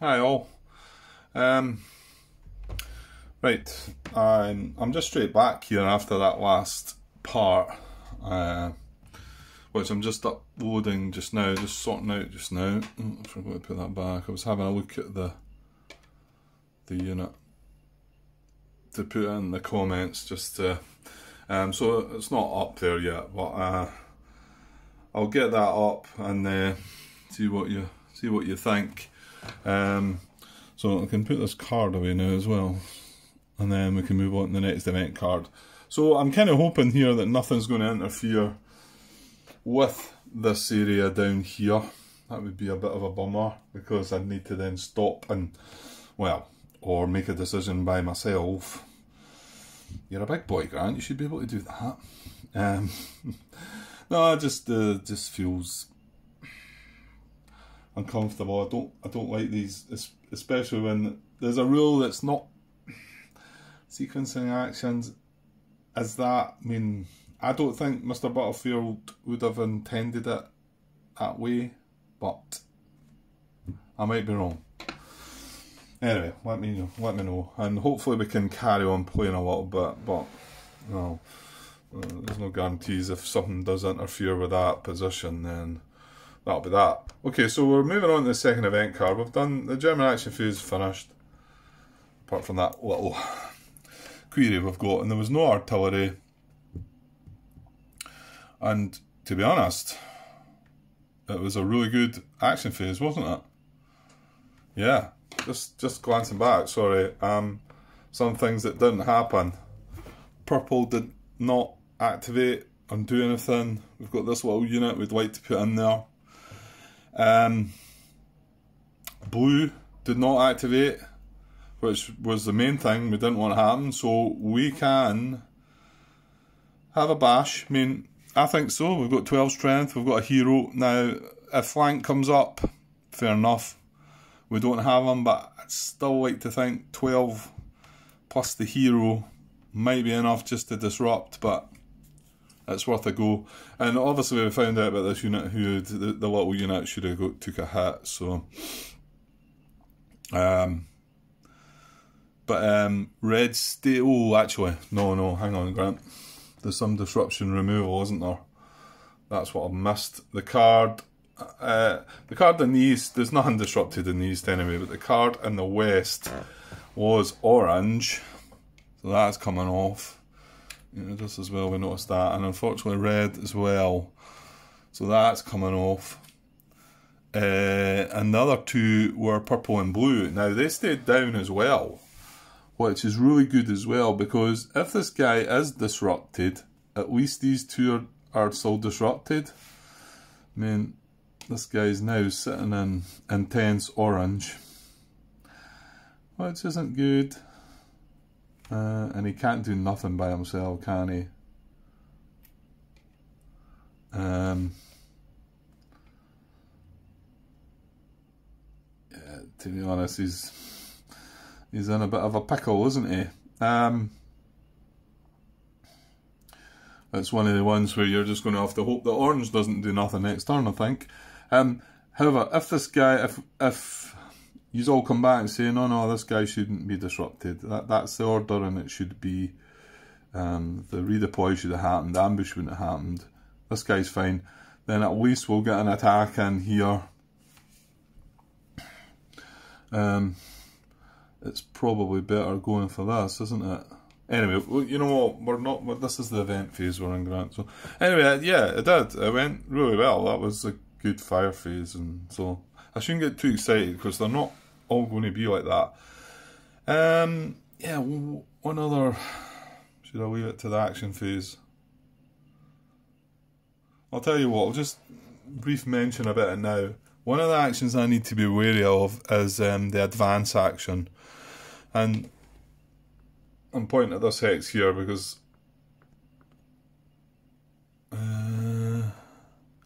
Hi all. Right, I'm just straight back here after that last part, which I'm just uploading just now, just sorting out just now. Oh, I forgot to put that back. I was having a look at the unit to put in the comments just to, so it's not up there yet, but I'll get that up and see what you think. So I can put this card away now as well, and then we can move on to the next event card. So I'm kind of hoping here that nothing's going to interfere with this area down here. That would be a bit of a bummer, because I'd need to then stop and, well, or make a decision by myself. You're a big boy, Grant, you should be able to do that. No, it just feels uncomfortable. I don't like these, especially when there's a rule that's not sequencing actions as that. I mean, I don't think Mr. Butterfield would have intended it that way, but I might be wrong. Anyway, let me know, and hopefully we can carry on playing a little bit. But no, there's no guarantees. If something does interfere with that position, then that'll be that. Okay, so we're moving on to the second event card. We've done the German action phase finished, apart from that little query we've got, and there was no artillery. And to be honest, it was a really good action phase, wasn't it? Yeah, just glancing back, sorry, some things that didn't happen. Purple did not activate and do anything. We've got this little unit we'd like to put in there. Blue did not activate, which was the main thing we didn't want to happen, so we can have a bash. I mean, I think so. We've got 12 strength, we've got a hero. Now, if flank comes up, fair enough, we don't have him, but I'd still like to think 12 plus the hero might be enough just to disrupt, but it's worth a go. And obviously we found out about this unit who the little unit should have took a hit, so red state. Oh, actually no, hang on, Grant, there's some disruption removal, isn't there? That's what I've missed. The card in the east, there's nothing disrupted in the east anyway, but the card in the west was orange, so that's coming off. You know, just as well, we noticed that, and unfortunately red as well, so that's coming off. And the other two were purple and blue. Now they stayed down as well, which is really good as well, because if this guy is disrupted, at least these two are still disrupted. I mean, this guy's now sitting in intense orange, which isn't good. And he can't do nothing by himself, can he? Yeah, to be honest, he's in a bit of a pickle, isn't he? It's one of the ones where you're just going to have to hope that orange doesn't do nothing next turn, I think. However, if this guy, if you all come back and say, no, this guy shouldn't be disrupted, that's the order, and it should be, the redeploy should have happened, the ambush wouldn't have happened, this guy's fine, then at least we'll get an attack in here. It's probably better going for this, isn't it? Anyway, well, you know what, this is the event phase we're in, Grant. So anyway, yeah, it did. It went really well. That was a good fire phase, and so I shouldn't get too excited, because they're not all going to be like that. Yeah, one other, should I leave it to the action phase? I'll tell you what, I'll just brief mention about it now. One of the actions I need to be wary of is the advance action, and I'm pointing at this hex here because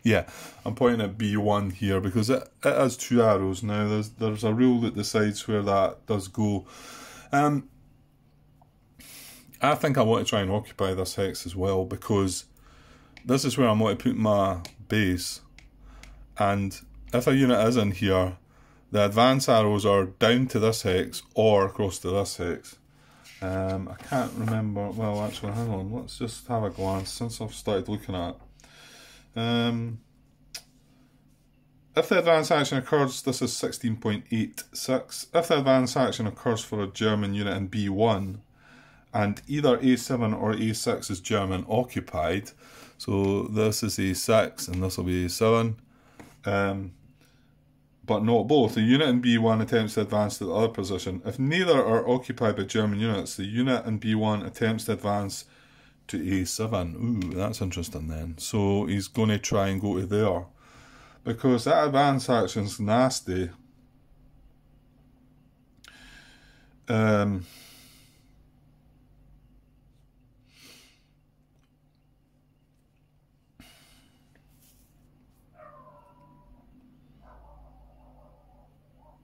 yeah, I'm pointing at B1 here because it has 2 arrows. Now there's a rule that decides where that does go. I think I want to try and occupy this hex as well, because this is where I'm going to put my base, and if a unit is in here, the advance arrows are down to this hex or across to this hex. I can't remember. Well, actually, hang on. Let's just have a glance since I've started looking at it. If the advance action occurs, this is 16.86. If the advance action occurs for a German unit in B1, and either A7 or A6 is German occupied, so this is A6 and this will be A7, but not both. The unit in B1 attempts to advance to the other position. If neither are occupied by German units, the unit in B1 attempts to advance to A7. Ooh, that's interesting then. So he's going to try and go to there, because that advance action's nasty.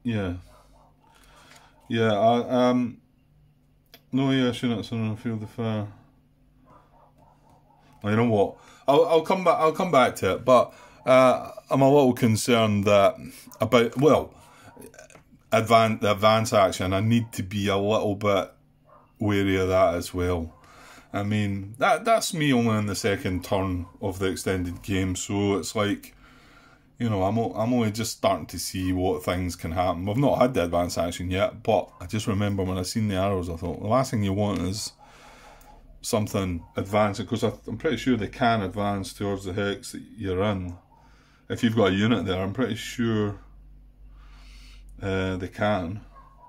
Yeah. No US units on the field of fire. Well, you know what? I'll come back. I'll come back to it, but I'm a little concerned that about the advance action. I need to be a little bit wary of that as well. I mean, that's me only in the second turn of the extended game, so it's like, you know, I'm only just starting to see what things can happen. We've not had the advance action yet, but I just remember when I seen the arrows, I thought the last thing you want is something advancing, because I'm pretty sure they can advance towards the hex that you're in. If you've got a unit there, I'm pretty sure they can.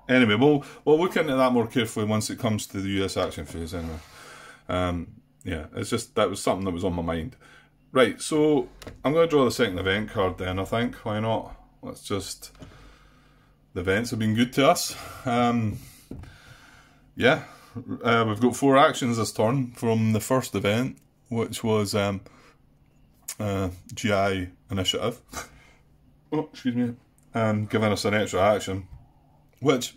Anyway, we'll look into that more carefully once it comes to the US action phase. Anyway, yeah, it's just that was something that was on my mind. Right, so I'm going to draw the second event card then, I think. Why not? Let's just... The events have been good to us. Yeah, we've got 4 actions this turn from the first event, which was GI Initiative. Oh, excuse me. Giving us an extra action, which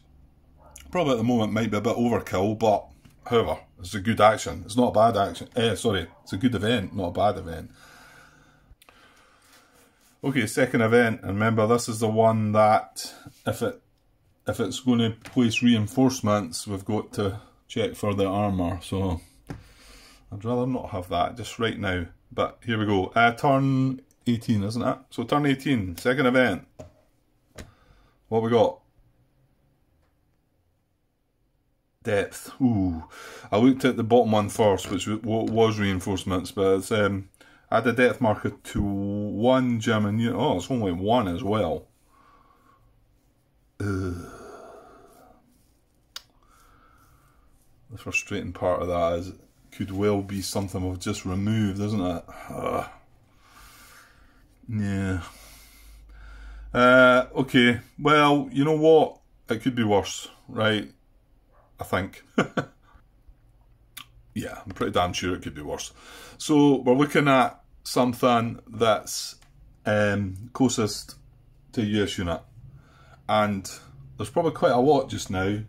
probably at the moment might be a bit overkill, but however, it's a good action. It's not a bad action. Sorry, it's a good event, not a bad event. Okay, second event, and remember this is the one that if it's going to place reinforcements, we've got to check for the armour. So I'd rather not have that just right now. But here we go. Turn 18, isn't it? So turn 18, second event. What we got? Depth. Ooh, I looked at the bottom one first, which was reinforcements, but it's add a depth marker to 1 German unit. Oh, it's only 1 as well. The frustrating part of that is it could well be something we've just removed, isn't it? Yeah. Okay, well, you know what? It could be worse, right? I think. Yeah, I'm pretty damn sure it could be worse. So we're looking at something that's closest to a US unit, and there's probably quite a lot just now.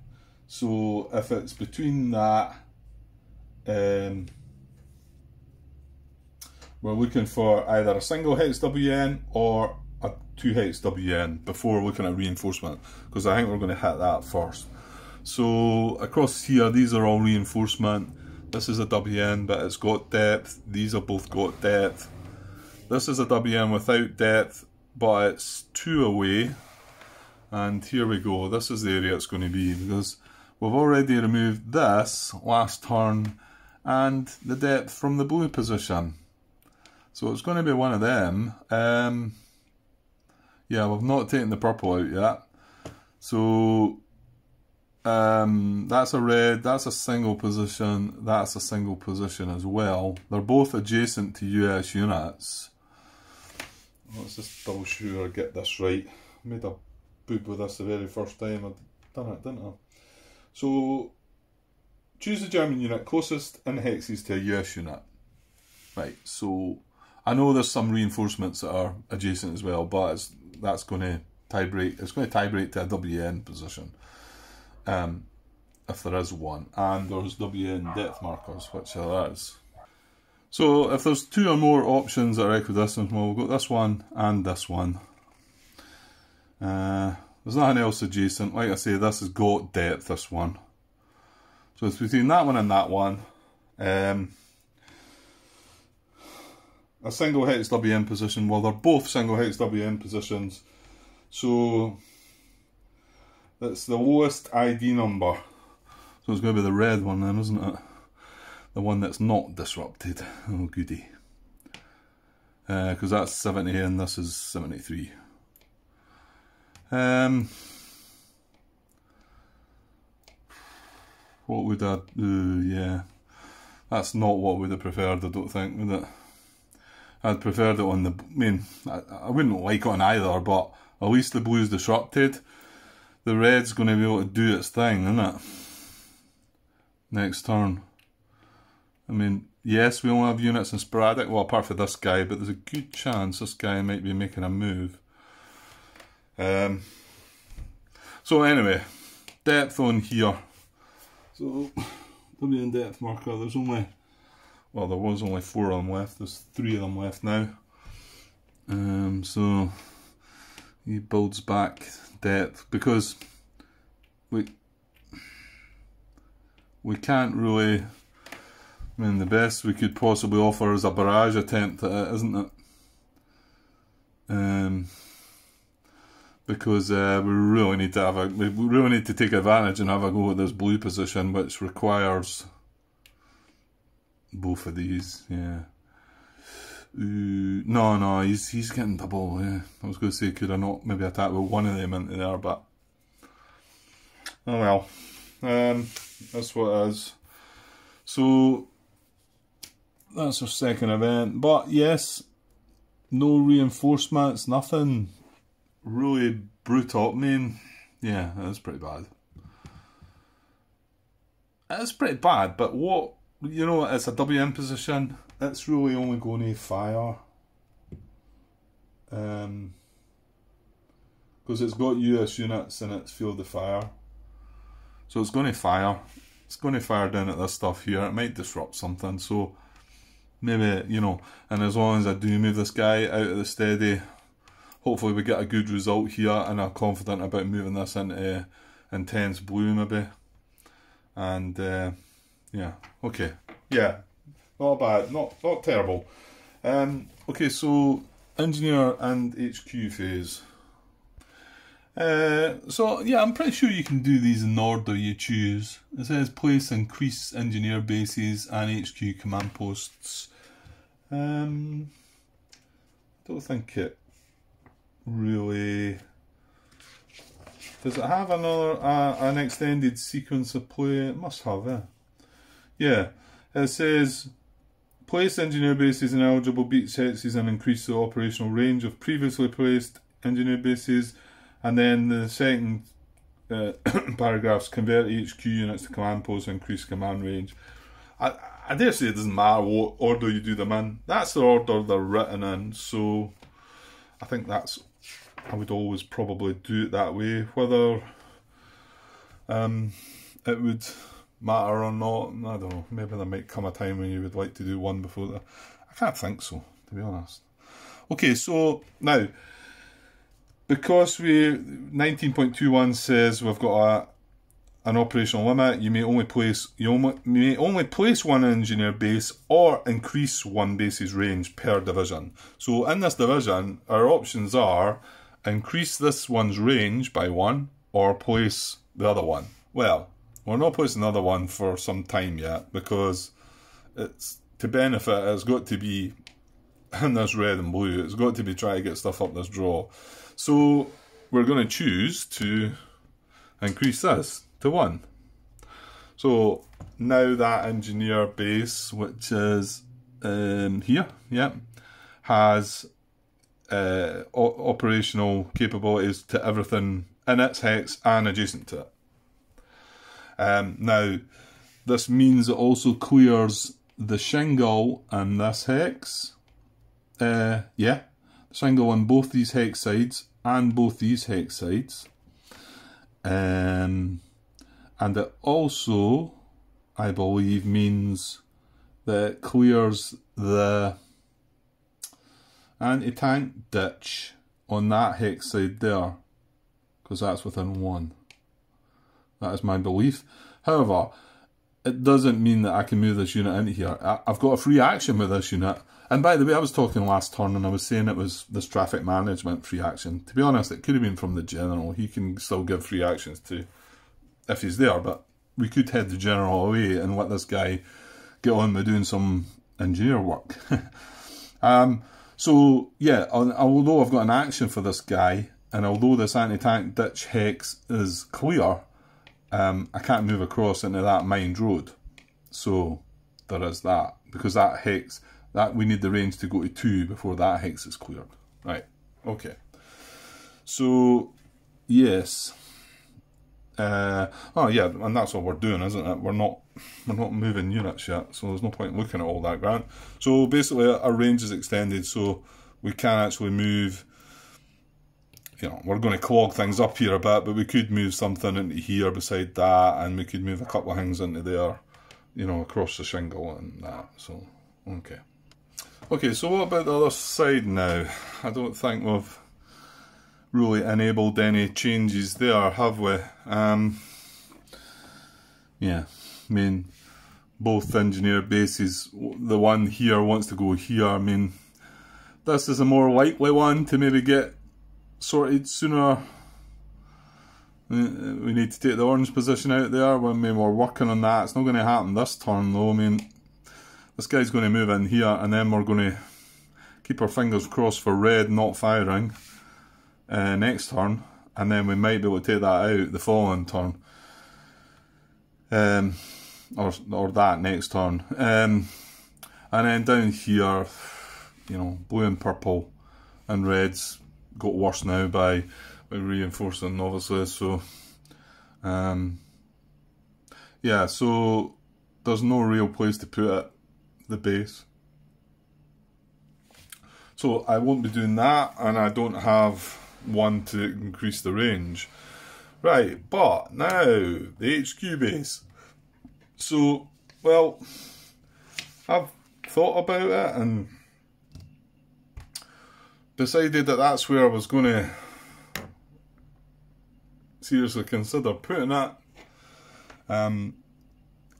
So if it's between that, we're looking for either a single hex WN or a 2 hex WN before looking at reinforcement, because I think we're going to hit that first. So across here, these are all reinforcement. This is a WN, but it's got depth. These have both got depth. This is a WN without depth, but it's 2 away. And here we go. This is the area it's going to be, because we've already removed this last turn and the depth from the blue position. So it's going to be one of them. Yeah, we've not taken the purple out yet. So that's a red, that's a single position, that's a single position as well. They're both adjacent to US units. Let's just double sure I get this right. I made a boob with this the very first time I'd done it, didn't I? So choose the German unit closest in hexes to a US unit. Right, so I know there's some reinforcements that are adjacent as well, but that's going to tie break. It's going to tie break to a WN position. If there is one, and there's WN depth markers, which there is. So if there's 2 or more options that are equidistant, well, we've got this one and this one. There's nothing else adjacent. Like I say, this has got depth, this one. So it's between that one and that one. A single hex WM position. Well, they're both single hex WM positions. So that's the lowest ID number. So it's going to be the red one then, isn't it? The one that's not disrupted. Oh goody. Because that's 70 and this is 73. What would I do? Yeah, that's not what I would have preferred, I don't think, would it? I'd preferred it on the, I mean, I wouldn't like it on either, but at least the blue's disrupted. The red's going to be able to do its thing, isn't it? Next turn. I mean, yes, we only have units in sporadic, well, apart from this guy, but there's a good chance this guy might be making a move. So anyway, depth on here. So, W in depth marker, there's only, well, there was only 4 of them left, there's 3 of them left now. So, he builds back depth, because we can't really, I mean, the best we could possibly offer is a barrage attempt at it, isn't it? Because we really need to have we really need to take advantage and have a go at this blue position, which requires both of these. Yeah. No, he's getting double. Yeah, I was going to say, could I not maybe attack with one of them into there, but oh well. That's what it is. So that's our second event, but yes, no reinforcements, nothing really brutal. I mean, yeah, that's pretty bad. It's pretty bad, but what, you know, it's a WM position, it's really only going to fire. Because it's got US units in its field of fire. So it's going to fire. It's going to fire down at this stuff here. It might disrupt something, so maybe, you know, and as long as I do move this guy out of the steady, hopefully we get a good result here, and I'm confident about moving this into intense blue maybe. And yeah, okay, yeah, not bad, not terrible. Okay, so engineer and HQ phase. So yeah, I'm pretty sure you can do these in the order you choose. It says place increase engineer bases and HQ command posts. Don't think it really, does it have another an extended sequence of play? It must have, yeah. It says place engineer bases in eligible beach hexes and increase the operational range of previously placed engineer bases. And then the second paragraphs, convert HQ units to command posts, increase command range. I dare say it doesn't matter what order you do them in. That's the order they're written in, so I think that's, I would always probably do it that way. Whether it would matter or not, I don't know. Maybe there might come a time when you would like to do one before the, I can't think so, to be honest. Okay, so now, because 19.21 says we've got an operational limit, you may only place one engineer base or increase one base's range per division. So in this division, our options are increase this one's range by 1 or place the other one. Well, we're not placing the other one for some time yet, because it's to benefit, it's got to be in this red and blue, it's got to be trying to get stuff up this draw. So we're going to choose to increase this to 1. So now that engineer base, which is here, yeah, has operational capabilities to everything in its hex and adjacent to it. Now, this means it also clears the shingle in this hex. Yeah. Shingle on both these hex sides and both these hex sides, and it also, I believe, means that it clears the anti-tank ditch on that hex side there, because that's within 1. That is my belief. However, it doesn't mean that I can move this unit into here. I've got a free action with this unit. And by the way, I was talking last turn and I was saying it was this traffic management free action. To be honest, it could have been from the general. He can still give free actions too, if he's there. But we could head the general away and let this guy get on with doing some engineer work. So yeah, although I've got an action for this guy, and although this anti-tank ditch hex is clear, I can't move across into that mined road. So there is that, because that hex, that we need the range to go to 2 before that hex is cleared. Right, okay. So, yes. Oh yeah, and that's what we're doing, isn't it? We're not moving units yet, so there's no point looking at all that ground. So basically our range is extended, so we can actually move, you know, we're going to clog things up here a bit, but we could move something into here beside that, and we could move a couple of things into there, you know, across the shingle and that, so, okay. Okay, so what about the other side now? I don't think we've really enabled any changes there, have we? Yeah, I mean, both engineer bases, the one here wants to go here. I mean, this is a more likely one to maybe get sorted sooner. We need to take the orange position out there when we were working on that. It's not going to happen this turn though. I mean, this guy's going to move in here, and then we're going to keep our fingers crossed for red not firing next turn, and then we might be able to take that out the following turn, or that next turn, and then down here, you know, blue and purple and reds got worse now by reinforcing obviously. So yeah, so there's no real place to put it, the base. So I won't be doing that, and I don't have one to increase the range. Right, but now the HQ base. So, well, I've thought about it and decided that that's where I was going to seriously consider putting it. I'm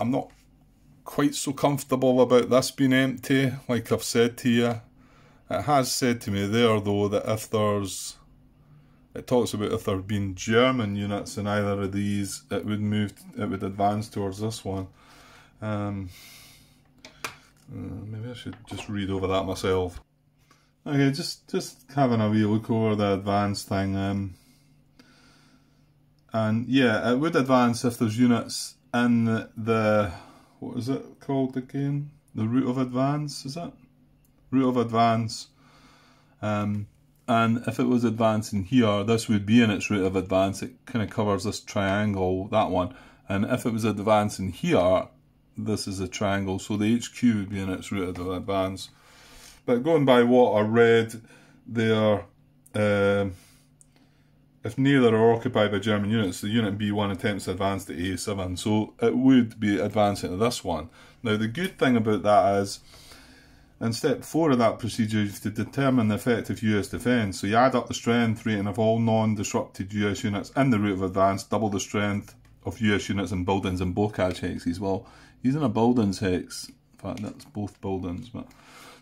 not quite so comfortable about this being empty, like I've said to you. It has said to me there though that if there's, it talks about if there have been German units in either of these, it would move, it would advance towards this one. Maybe I should just read over that myself. Okay, just having a wee look over the advance thing. And yeah, it would advance if there's units in the, what is it called again? The route of advance, is it? Route of advance. And if it was advancing here, this would be in its route of advance. It kind of covers this triangle, that one. And if it was advancing here, this is a triangle, so the HQ would be in its route of advance. But going by what I read there, if neither are occupied by German units, the unit B1 attempts to advance to A7, so it would be advancing to this one. Now the good thing about that is, in step 4 of that procedure, you have to determine the effective US defence. So you add up the strength rating of all non-disrupted US units in the route of advance, double the strength of US units in buildings and bocage hexes. Well, he's in a buildings hex. In fact, that's both buildings. But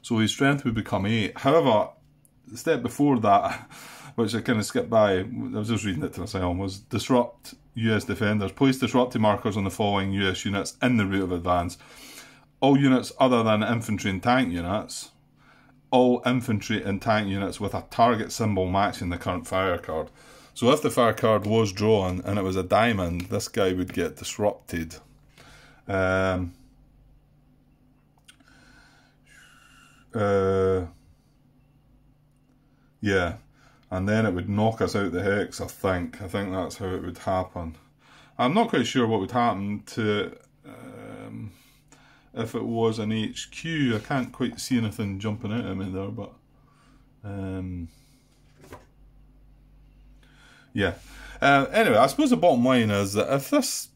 so his strength would become 8. However, the step before that, which I kind of skipped by, I was just reading it to myself, was disrupt US defenders. Place disruptive markers on the following US units in the route of advance. All units other than infantry and tank units, all infantry and tank units with a target symbol matching the current fire card. So if the fire card was drawn and it was a diamond, this guy would get disrupted. Yeah, and then it would knock us out the hex, I think. I think that's how it would happen. I'm not quite sure what would happen to... if it was an HQ, I can't quite see anything jumping out at me there, but yeah. Anyway, I suppose the bottom line is that if this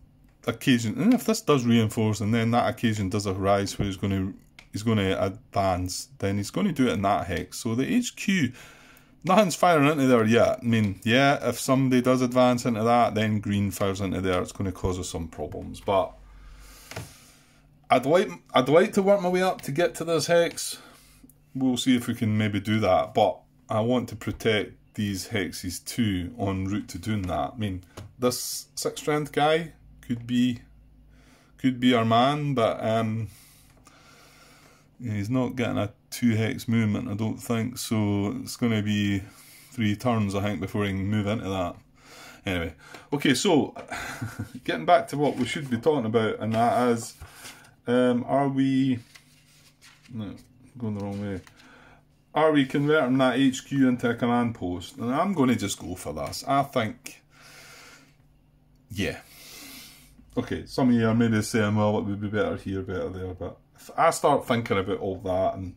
occasion, and if this does reinforce, and then that occasion does arise where he's going to advance, then he's going to do it in that hex. So the HQ nothing's firing into there yet. I mean, yeah, if somebody does advance into that, then green fires into there, it's going to cause us some problems. But I'd like to work my way up to get to this hex. We'll see if we can maybe do that. But I want to protect these hexes too en route to doing that. I mean, this 6 strength guy could be our man, but yeah, he's not getting a 2 hex movement, I don't think, so it's going to be 3 turns, I think, before he can move into that. Anyway, okay, so getting back to what we should be talking about, and that is, are we, no, going the wrong way, are we converting that HQ into a command post? And I'm going to just go for this. I think, yeah. Okay, some of you are maybe saying, well, it would be better here, better there, but if I start thinking about all that, and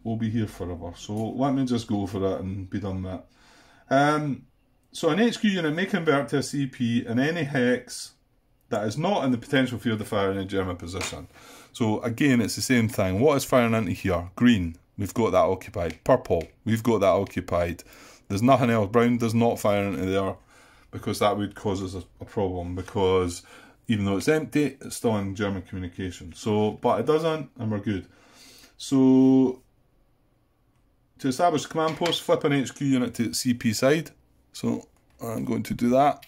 we'll be here forever. So let me just go for it and be done with it. So an HQ unit may convert to a CP in any hex that is not in the potential field of fire in a German position. So again, it's the same thing. What is firing into here? Green, we've got that occupied. Purple, we've got that occupied. There's nothing else. Brown does not fire into there, because that would cause us a problem, because even though it's empty, it's still in German communication. So, but it doesn't, and we're good. So, to establish a command post, flip an HQ unit to CP side. So, I'm going to do that.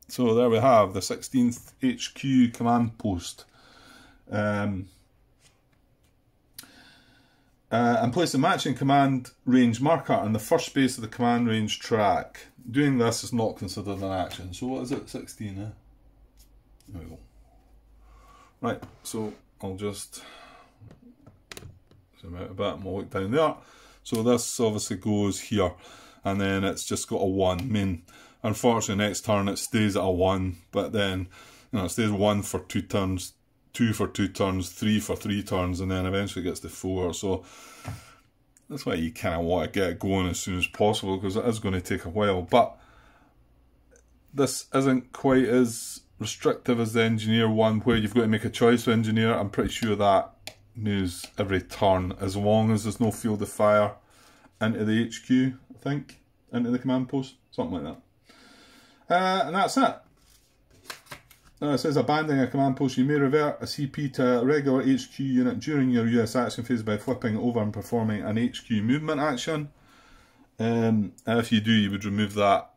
So, there we have the 16th HQ command post. And place the matching command range marker on the first space of the command range track. Doing this is not considered an action. So, what is it? 16, eh? There we go. Right, so I'll just zoom out a bit and we'll look down there. So this obviously goes here, and then it's just got a 1. I mean, unfortunately next turn it stays at a 1, but then, you know, it stays 1 for 2 turns, 2 for 2 turns, 3 for 3 turns, and then eventually gets to 4. So that's why you kind of want to get it going as soon as possible, because it is going to take a while. But this isn't quite as restrictive as the engineer one, where you've got to make a choice with engineer. I'm pretty sure that moves every turn, as long as there's no field of fire into the HQ, I think, into the command post, something like that. And that's it. It says, abandoning a command post, you may revert a CP to a regular HQ unit during your US action phase by flipping over and performing an HQ movement action. And if you do, you would remove that.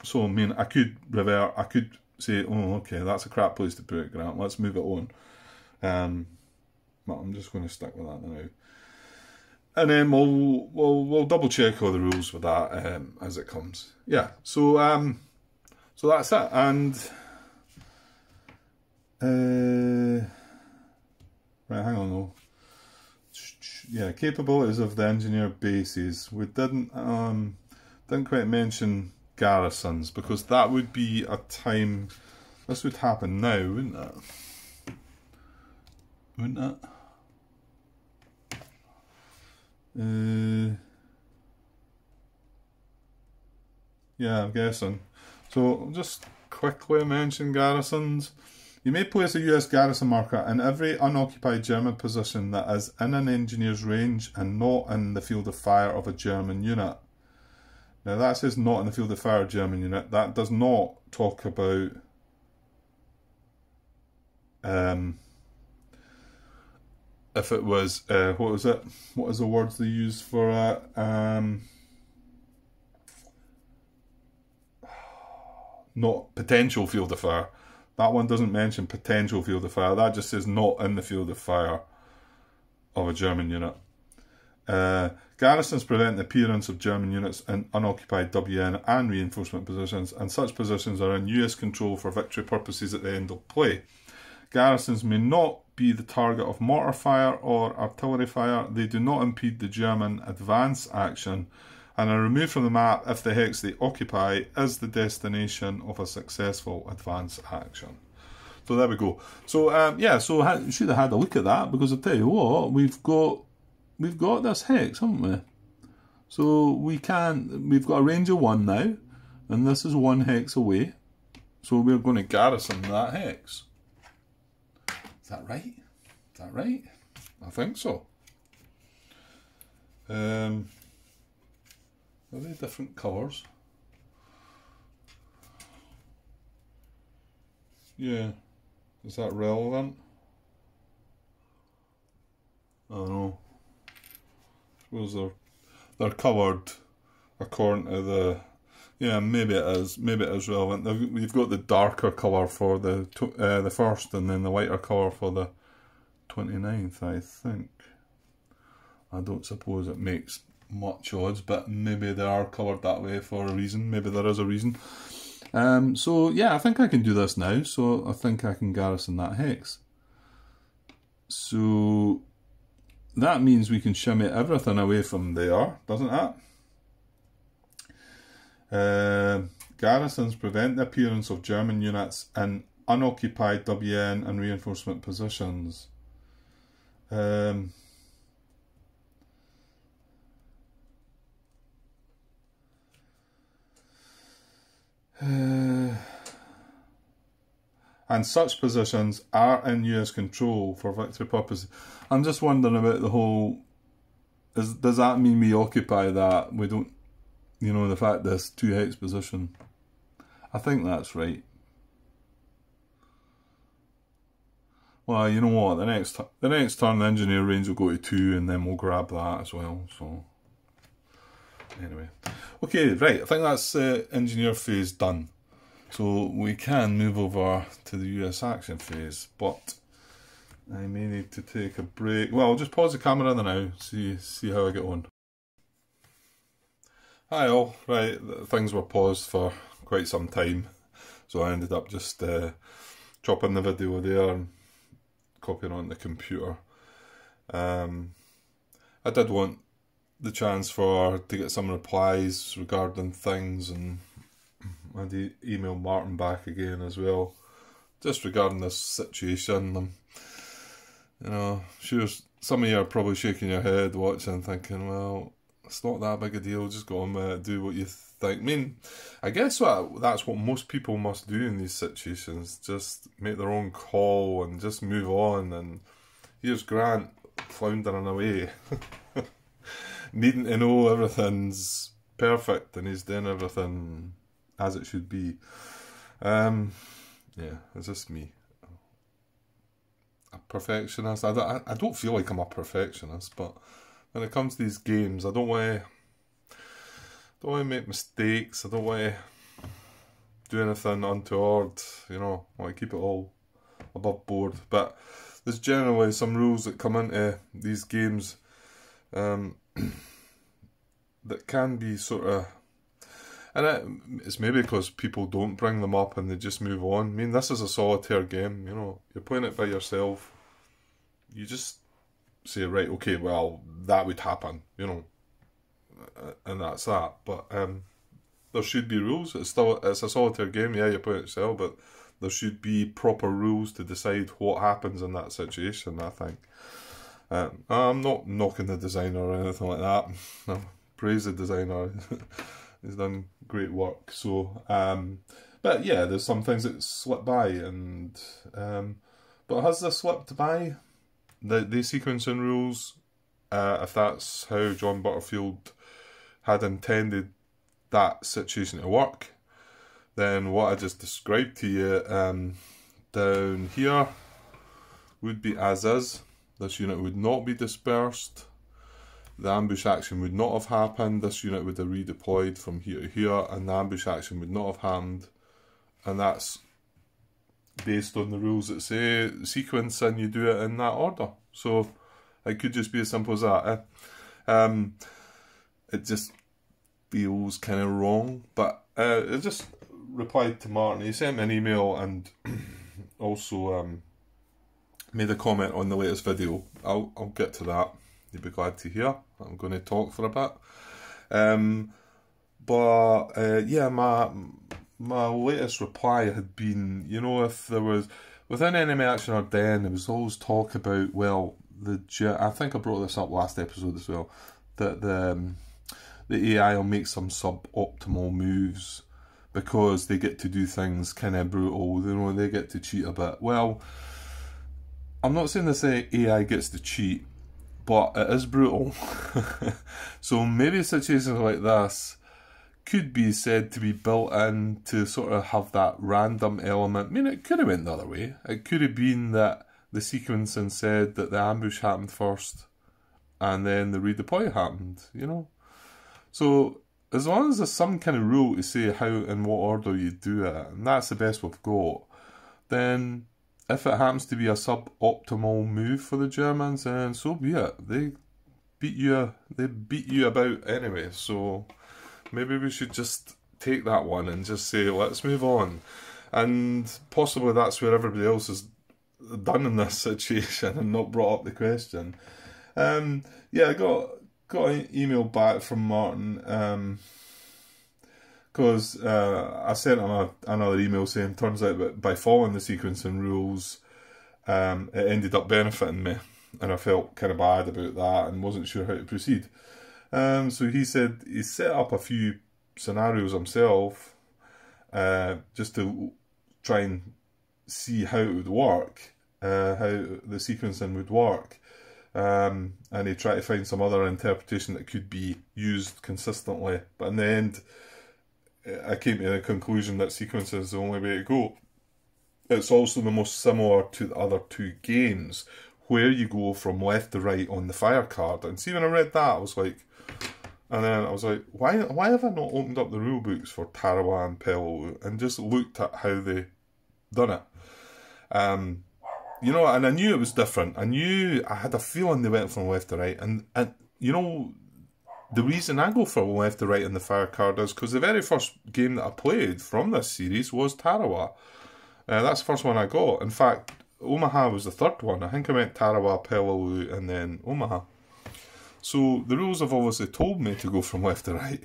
So, I mean, I could revert, I could say, oh, okay, that's a crap place to put it, Grant, let's move it on. But I'm just going to stick with that now. And then we'll double check all the rules with that as it comes. Yeah, so that's it. And right, hang on though. Yeah, capabilities of the engineer bases. We didn't quite mention garrisons, because that would be a time, this would happen now, wouldn't it? Wouldn't it? Yeah, I'm guessing. So I'll just quickly mention garrisons. You may place a US garrison marker in every unoccupied German position that is in an engineer's range and not in the field of fire of a German unit. Now that says not in the field of fire German unit. That does not talk about if it was what was it? What is the words they use for it? Not potential field of fire. That one doesn't mention potential field of fire. That just says not in the field of fire of a German unit. Garrisons prevent the appearance of German units in unoccupied WN and reinforcement positions, and such positions are in US control for victory purposes at the end of play. Garrisons may not be the target of mortar fire or artillery fire. They do not impede the German advance action and are removed from the map if the hex they occupy is the destination of a successful advance action. So there we go. So yeah, so you should have had a look at that, because I'll tell you what, we've got this hex, haven't we? So we've got a range of 1 now, and this is 1 hex away. So we're going to garrison that hex. Is that right? Is that right? I think so. Are they different colours? Yeah. Is that relevant? I don't know. I suppose they're coloured according to the... Yeah, maybe it is. Maybe it is relevant. You've got the darker colour for the first, and then the lighter colour for the 29th, I think. I don't suppose it makes much odds, but maybe they are coloured that way for a reason. Maybe there is a reason. So yeah, I think I can do this now. So I think I can garrison that hex. So that means we can shimmy everything away from there, doesn't it? Garrisons prevent the appearance of German units in unoccupied WN and reinforcement positions. And such positions are in US control for victory purposes. I'm just wondering about the whole... Does that mean we occupy that? We don't... You know, the fact this 2 hex position. I think that's right. Well, you know what? The next turn, the engineer range will go to 2, and then we'll grab that as well. So, anyway, okay, right. I think that's engineer phase done. So we can move over to the US action phase, but I may need to take a break. Well, I'll just pause the camera now. See how I get on. Hi all. Right, things were paused for quite some time, so I ended up just chopping the video there and copying on the computer. I did want the chance to get some replies regarding things, and I emailed Martin back again as well, just regarding this situation. You know, sure, some of you are probably shaking your head watching, thinking, well, it's not that big a deal, just go on with it, do what you think. I mean, I guess that's what most people must do in these situations, just make their own call and just move on. And here's Grant floundering away, needing to know everything's perfect and he's doing everything as it should be. Yeah, it's just me. A perfectionist. I don't feel like I'm a perfectionist, but when it comes to these games, I don't want to make mistakes. I don't want to do anything untoward. You know, I want to keep it all above board. But there's generally some rules that come into these games that can be sort of, and it's maybe because people don't bring them up and they just move on. I mean, this is a solitaire game. You know, you're playing it by yourself. You just say, right, okay, well, that would happen, you know, and that's that. But there should be rules. It's a solitaire game. Yeah, you're playing it yourself, but there should be proper rules to decide what happens in that situation, I think. I'm not knocking the designer or anything like that. No, praise the designer. He's done great work. So, but yeah, there's some things that slip by, and but has this slipped by? The sequencing rules, if that's how John Butterfield had intended that situation to work, then what I just described to you down here would be as is. This unit would not be dispersed. The ambush action would not have happened. This unit would have redeployed from here to here, and the ambush action would not have happened. And that's based on the rules that say sequence and you do it in that order. So it could just be as simple as that. It just feels kind of wrong, but it just replied to Martin. He sent me an email and also made a comment on the latest video. I'll get to that. You'll be glad to hear. I'm going to talk for a bit. Yeah, my latest reply had been, you know, if there was, within enemy action or den, there was always talk about, well, I think I brought this up last episode as well, that the AI will make some suboptimal moves because they get to do things kind of brutal, you know, they get to cheat a bit. Well, I'm not saying this AI gets to cheat, but it is brutal. So maybe situations like this, could be said to be built in to sort of have that random element. I mean, it could have went the other way. It could have been that the sequencing said that the ambush happened first and then the redeploy happened, you know? So as long as there's some kind of rule to say how and what order you do it, and that's the best we've got, then if it happens to be a suboptimal move for the Germans, then so be it. They beat you about anyway, so maybe we should just take that one and just say, let's move on. And possibly that's where everybody else is done in this situation and not brought up the question. Yeah, I got an email back from Martin, because I sent him another email saying, turns out that by following the sequencing rules, it ended up benefiting me, and I felt kind of bad about that and wasn't sure how to proceed. So he said he set up a few scenarios himself, just to try and see how it would work, how the sequencing would work. And he tried to find some other interpretation that could be used consistently. But in the end, I came to the conclusion that sequencing is the only way to go. It's also the most similar to the other two games, where you go from left to right on the fire card. And see, when I read that, I was like, and then I was like, why have I not opened up the rule books for Tarawa and Peleliu and just looked at how they done it? You know, and I knew it was different. I had a feeling they went from left to right. And you know, the reason I go from left to right in the fire card is because the very first game that I played from this series was Tarawa. That's the first one I got. In fact, Omaha was the third one. I think I went Tarawa, Peleliu, and then Omaha. So the rules have obviously told me to go from left to right.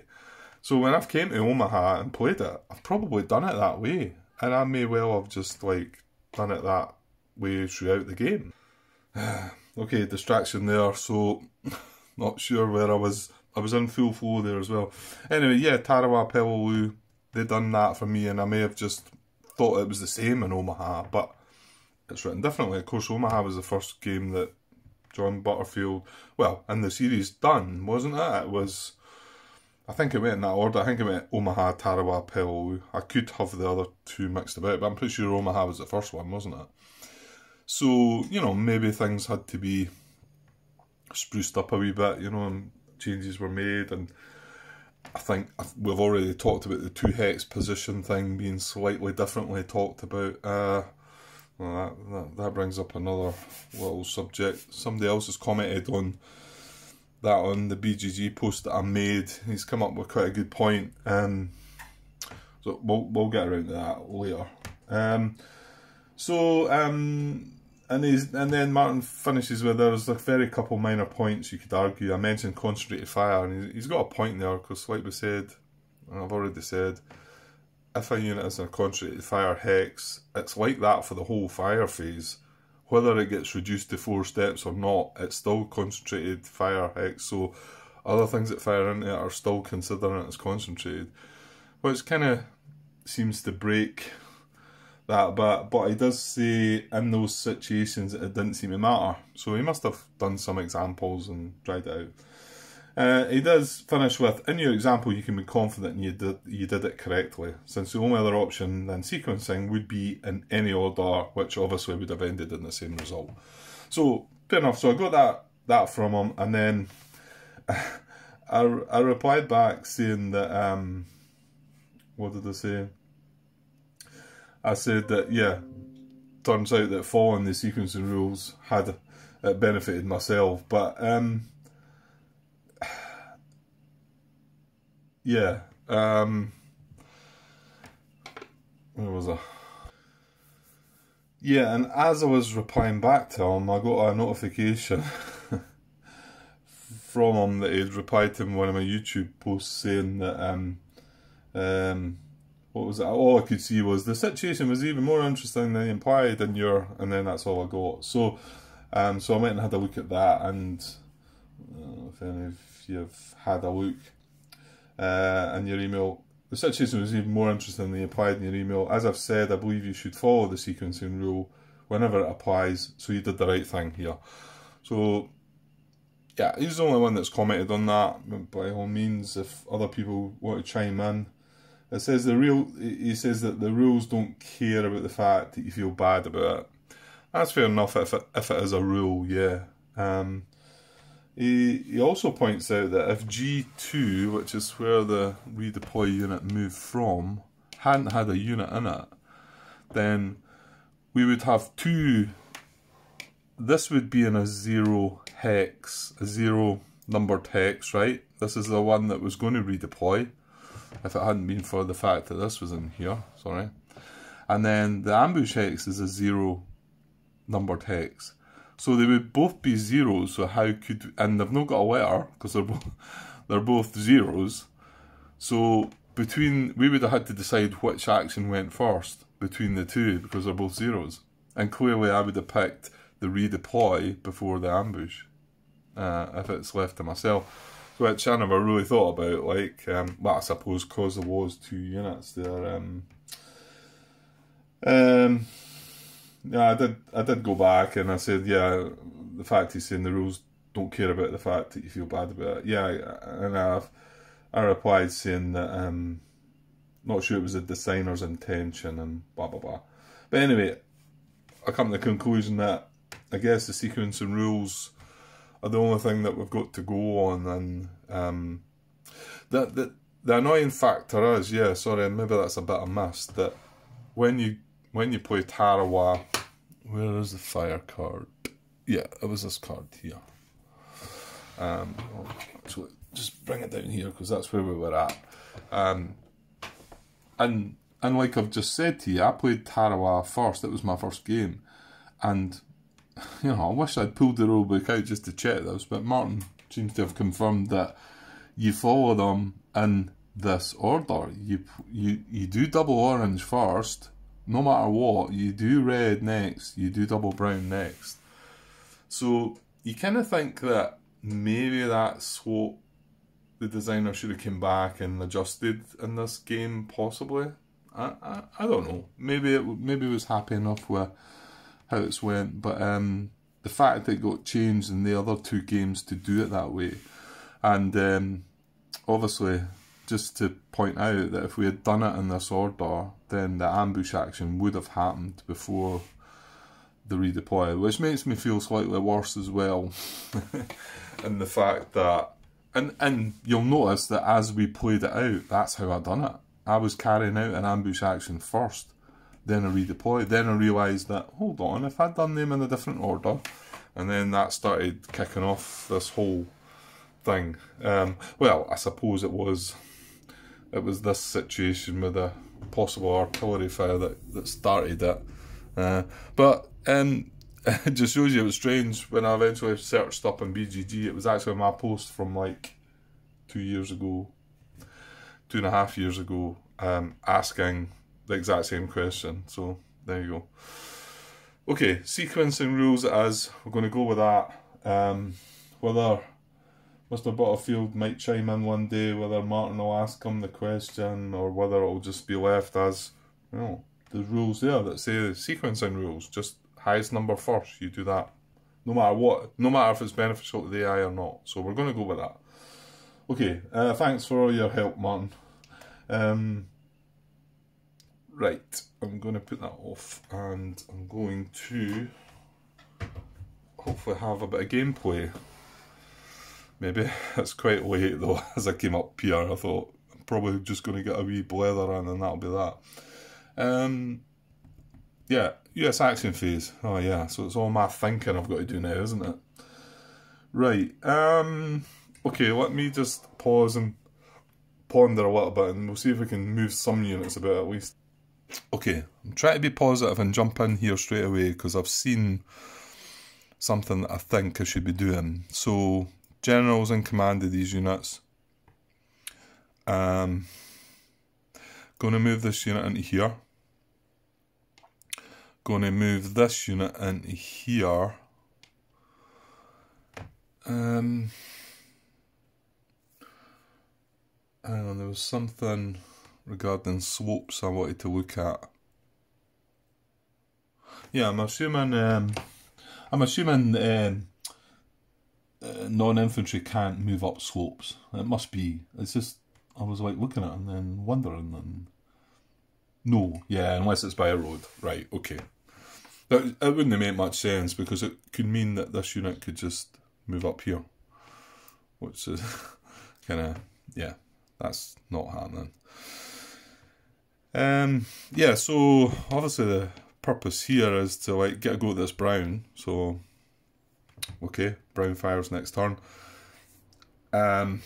So when I've came to Omaha and played it, I've probably done it that way. And I may well have just like done it that way throughout the game. Okay, distraction there, so not sure where I was in full flow there as well. Anyway, yeah, Tarawa, Peleliu, they done that for me, and I may have just thought it was the same in Omaha, but it's written differently. Of course, Omaha was the first game that John Butterfield, well, in the series done, wasn't it? It was, I think it went in that order. I think it went Omaha, Tarawa, Peleliu. I could have the other two mixed about, but I'm pretty sure Omaha was the first one, wasn't it? So, you know, maybe things had to be spruced up a wee bit, you know, and changes were made. And I think we've already talked about the 2-hex position thing being slightly differently talked about. Well, that brings up another little subject. Somebody else has commented on that on the BGG post that I made. He's come up with quite a good point. So we'll get around to that later. And then Martin finishes with, there's a very couple minor points you could argue. I mentioned concentrated fire, and he's got a point there, because like we said, and I've already said, if a unit is in a concentrated fire hex, it's like that for the whole fire phase. Whether it gets reduced to 4 steps or not, it's still concentrated fire hex, so other things that fire into it are still considering it as concentrated. Which kind of seems to break that, but he does say in those situations it didn't seem to matter, so he must have done some examples and tried it out. He does finish with, in your example you can be confident you did it correctly, since the only other option than sequencing would be in any order, which obviously would have ended in the same result. So fair enough. So I got that from him, and then I replied back saying that what did I say? I said that, yeah, turns out that following the sequencing rules had benefited myself, but yeah, where was I? Yeah, and as I was replying back to him, I got a notification from him that he'd replied to one of my YouTube posts saying that what was it? All I could see was the situation was even more interesting than implied in your, and then that's all I got. So, so I went and had a look at that, and I don't know if any of you have had a look in your email. The situation was even more interesting than implied in your email. As I've said, I believe you should follow the sequencing rule whenever it applies. So you did the right thing here. So yeah, he's the only one that's commented on that. By all means, if other people want to chime in, it says he says that the rules don't care about the fact that you feel bad about it. That's fair enough if it is a rule, yeah. He also points out that if G2, which is where the redeploy unit moved from, hadn't had a unit in it, then we would have two. This would be in a 0 hex, a 0 numbered hex, right? This is the one that was going to redeploy if it hadn't been for the fact that this was in here, sorry. And then the ambush hex is a 0 numbered hex. So they would both be zeros, so how could, and they've not got a letter, because they're both zeros. So we would have had to decide which action went first between the two, because they're both zeros. And clearly I would have picked the redeploy before the ambush, if it's left to myself. Which I never really thought about, like, well, I suppose because there was 2 units there. Yeah, I did go back and I said, yeah, the fact he's saying the rules don't care about the fact that you feel bad about it. Yeah, and I replied saying that not sure it was the designer's intention and blah blah blah. But anyway, I come to the conclusion that I guess the sequencing rules are the only thing that we've got to go on, and the annoying factor is, yeah, sorry, maybe that's a bit I missed, that when you play Tarawa, where is the fire card? Yeah, it was this card here. Actually, just bring it down here because that's where we were at. And like I've just said to you, I played Tarawa first. It was my first game, and you know, I wish I'd pulled the rulebook out just to check this, but Martin seems to have confirmed that you follow them in this order. You do double orange first. No matter what, you do red next, you do double brown next. So you kind of think that maybe that's what the designer should have come back and adjusted in this game, possibly. I don't know. Maybe it was happy enough with how it's went, but the fact that it got changed in the other 2 games to do it that way, and obviously, just to point out that if we had done it in this order, then the ambush action would have happened before the redeploy, which makes me feel slightly worse as well. And the fact that, and you'll notice that as we played it out, that's how I done it. I was carrying out an ambush action first, then a redeploy, then I realised that, hold on, if I'd done them in a different order, and then that started kicking off this whole thing. Well, I suppose it was this situation with a possible artillery fire that started it. But it just shows you it was strange when I eventually searched up on BGG. It was actually my post from like 2 years ago, 2.5 years ago, asking the exact same question. So there you go. Okay, sequencing rules it is. We're going to go with that. Whether Mr. Butterfield might chime in one day, whether Martin will ask him the question, or whether it'll just be left as, you know, the rules there that say sequencing rules, just highest number first, you do that. No matter what, no matter if it's beneficial to the AI or not. So we're going to go with that. Okay, thanks for all your help, Martin. Right, I'm going to put that off, and I'm going to hopefully have a bit of gameplay. Maybe. It's quite late though. As I came up here, I thought I'm probably just going to get a wee blether in and that'll be that. Yeah, US action phase. Oh yeah, so it's all my thinking I've got to do now, isn't it? Right, okay, let me just pause and ponder a little bit, and we'll see if we can move some units about at least. Okay, I'm trying to be positive and jump in here straight away because I've seen something that I think I should be doing. So, generals in command of these units. Going to move this unit into here. Going to move this unit into here. Hang on, there was something regarding slopes I wanted to look at. Yeah, I'm assuming non-infantry can't move up slopes. It must be. It's just, I was like looking at it and then wondering, and no, yeah, unless it's by a road. Right, okay. It wouldn't make much sense, because it could mean that this unit could just move up here, which is kind of, yeah, that's not happening. Yeah, so obviously the purpose here is to like get a go at this brown. So okay, brown fires next turn. The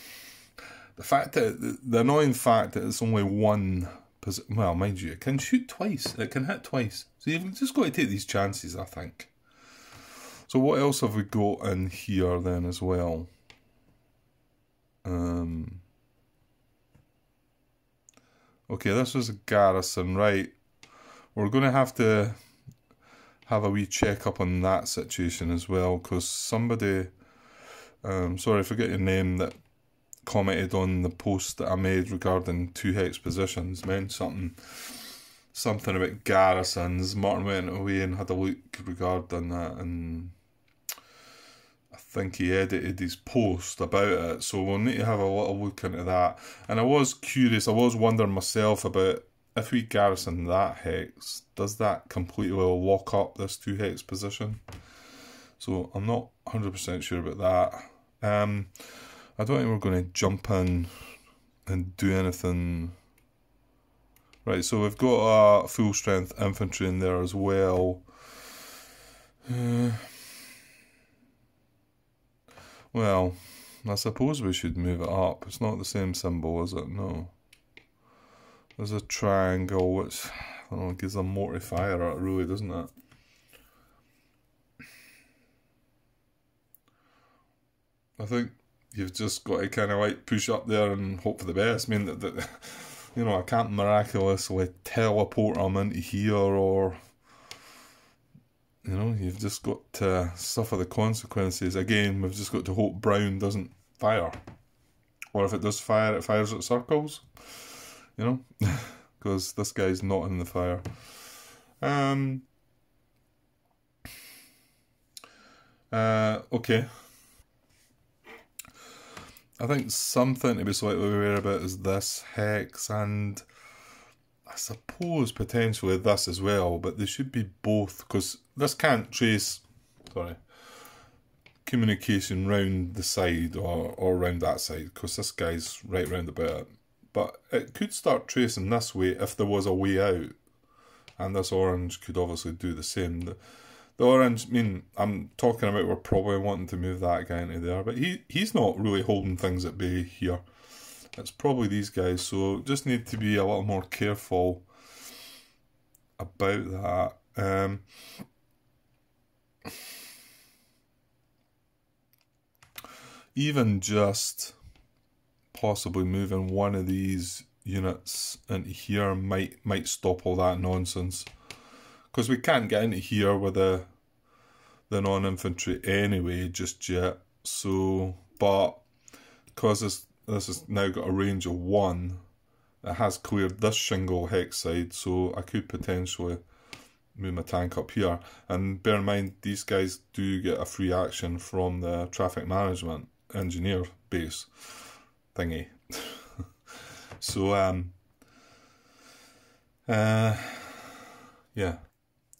fact that the annoying fact that it's only one position. Well, mind you, it can shoot twice. It can hit twice. So you've just got to take these chances, I think. So what else have we got in here then as well? Okay, this was a garrison, right? We're going to have a wee check up on that situation as well, because somebody, sorry, I forget your name, that commented on the post that I made regarding 2 hex positions, mentioned something about garrisons. Martin went away and had a look regarding that, and I think he edited his post about it, so we'll need to have a little look into that. And I was curious, I was wondering myself about, if we garrison that hex, does that completely lock up this 2 hex position? So I'm not 100% sure about that. I don't think we're going to jump in and do anything. Right, so we've got a full strength infantry in there as well. Well, I suppose we should move it up. It's not the same symbol, is it? No. There's a triangle which, I don't know, gives a mortar fire at it, really, doesn't it? I think you've just got to kind of like push up there and hope for the best. I mean, you know, I can't miraculously teleport them into here, or, you know, you've just got to suffer the consequences. Again, we've just got to hope brown doesn't fire. Or if it does fire, it fires at circles. You know? Because this guy's not in the fire. Okay. I think something to be slightly aware about is this hex, and I suppose potentially this as well, but they should be both, because this can't trace, communication round the side or round that side, because this guy's right round about it. But it could start tracing this way if there was a way out, and this orange could obviously do the same. The orange, I mean, I'm talking about we're probably wanting to move that guy into there, but he's not really holding things at bay here. It's probably these guys, so just need to be a little more careful about that. Even just possibly moving one of these units into here might stop all that nonsense. Because we can't get into here with the non-infantry anyway just yet. So, but because this has now got a range of 1, it has cleared this shingle hex side, so I could potentially move my tank up here. And bear in mind, these guys do get a free action from the traffic management engineer base thingy. So, yeah.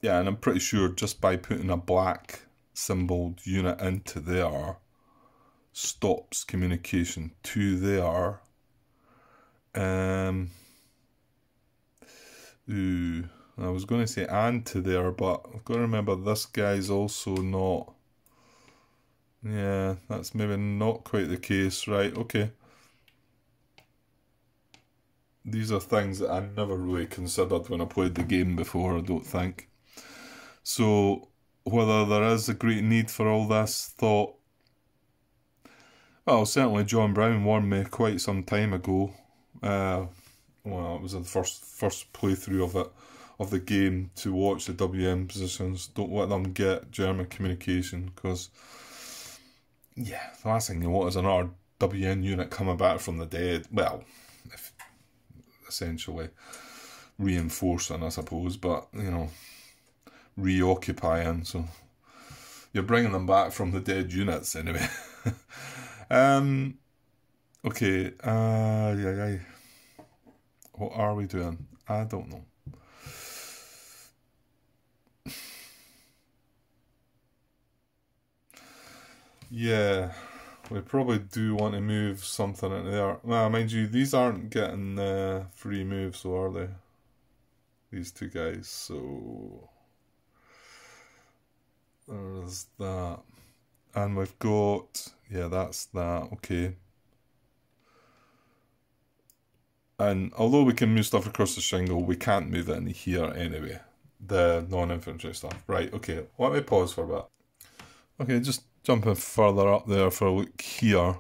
Yeah, and I'm pretty sure just by putting a black symboled unit into there stops communication to there. I was going to say and to there, but I've got to remember this guy's also not. Yeah, that's maybe not quite the case, right? Okay. These are things that I never really considered when I played the game before, I don't think. So, whether there is a great need for all this thought, well, certainly John Brown warned me quite some time ago. Well, it was the first playthrough of the game, to watch the WM positions. Don't let them get German communication, because, yeah, the last thing you want is another WN unit coming back from the dead. Well, essentially reinforcing, I suppose, but, you know, reoccupying, so you're bringing them back from the dead units anyway. Okay, yeah. What are we doing? I don't know. Yeah, we probably do want to move something into there. Well, mind you, these aren't getting free moves, so are they? These two guys, so there's that. And we've got, yeah, that's that, okay. And although we can move stuff across the shingle, we can't move it into here anyway. The non-infantry stuff. Right, okay, let me pause for a bit. Okay, just jumping further up there for a look here.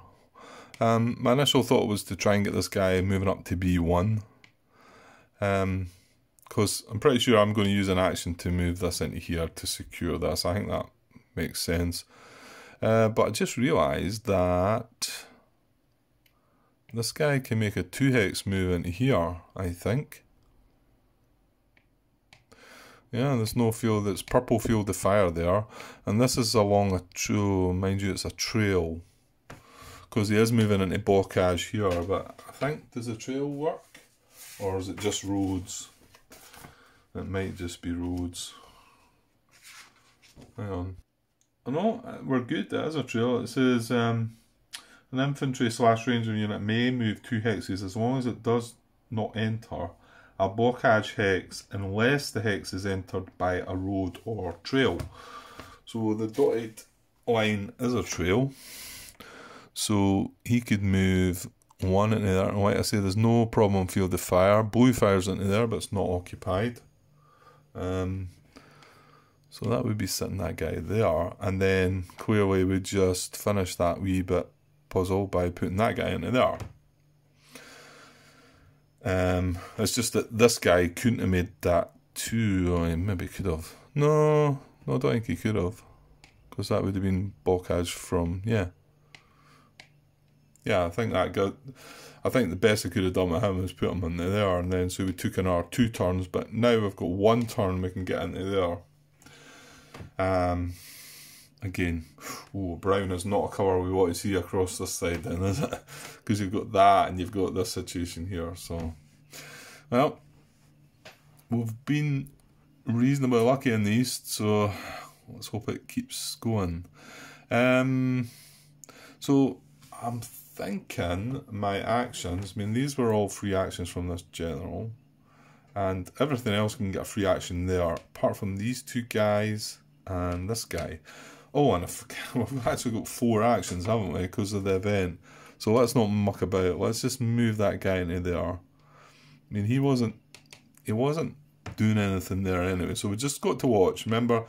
My initial thought was to try and get this guy moving up to B1. Because I'm pretty sure I'm going to use an action to move this into here to secure this. I think that makes sense. But I just realised that this guy can make a 2-hex move into here, I think. Yeah, there's no field, it's purple field of fire there. And this is along a trail, mind you, it's a trail. Because he is moving into blockage here, but I think, does the trail work? Or is it just roads? It might just be roads. Hang on. Oh no, we're good, that is a trail. It says, an infantry/ranger unit may move 2 hexes as long as it does not enter a blockage hex unless the hex is entered by a road or trail. So the dotted line is a trail. So he could move 1 into there. And like I say, there's no problem field of fire. Blue fire's into there, but it's not occupied. So that would be sitting that guy there. And then clearly we just finish that wee bit puzzle by putting that guy into there. It's just that this guy couldn't have made that 2, or maybe could have. No, I don't think he could have. Because that would have been blockage from, yeah. Yeah, I think the best I could have done with him was put him into there, and then so we took another 2 turns, but now we've got 1 turn we can get into there. Again, brown is not a colour we want to see across this side then, is it? Because you've got that and you've got this situation here, so. Well, we've been reasonably lucky in the east, so let's hope it keeps going. So, I'm thinking my actions, I mean these were all free actions from this general, and everything else can get a free action there, apart from these 2 guys and this guy. Oh, and we've actually got 4 actions, haven't we, because of the event. So let's not muck about. Let's just move that guy into there. I mean, he wasn't doing anything there anyway, so we just got to watch. Remember,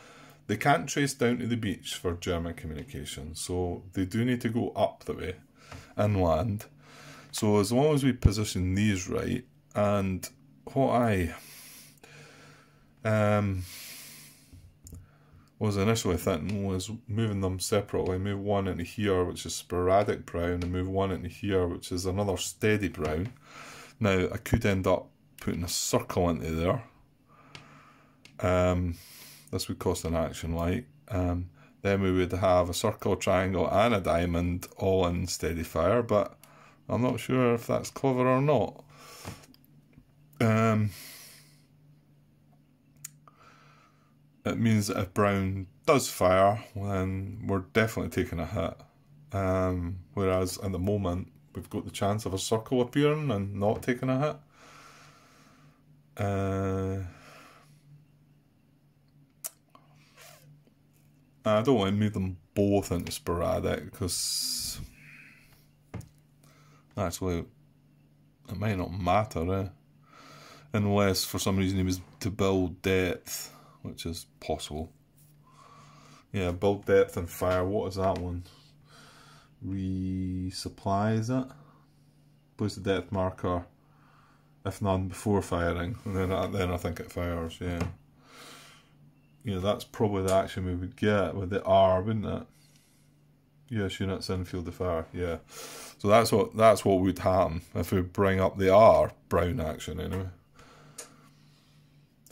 they can't trace down to the beach for German communication, so they do need to go up the way and land. So as long as we position these right, and what I was initially thinking was moving them separately, move 1 into here, which is sporadic brown, and move 1 into here, which is another steady brown. Now, I could end up putting a circle into there. This would cost an action light. Then we would have a circle, triangle, and a diamond all in steady fire, but I'm not sure if that's clever or not. It means that if brown does fire, then we're definitely taking a hit. Whereas at the moment, we've got the chance of a circle appearing and not taking a hit. I don't want to move them both into sporadic, because actually it might not matter, unless for some reason he was to build depth, which is possible. Yeah, build depth and fire. What is that one? Resupply, is it? Place the depth marker, if none, before firing, and then I think it fires. Yeah. Yeah, that's probably the action we would get with the R, wouldn't it? Yes, units in field of fire. Yeah. So that's what would happen if we bring up the R brown action anyway.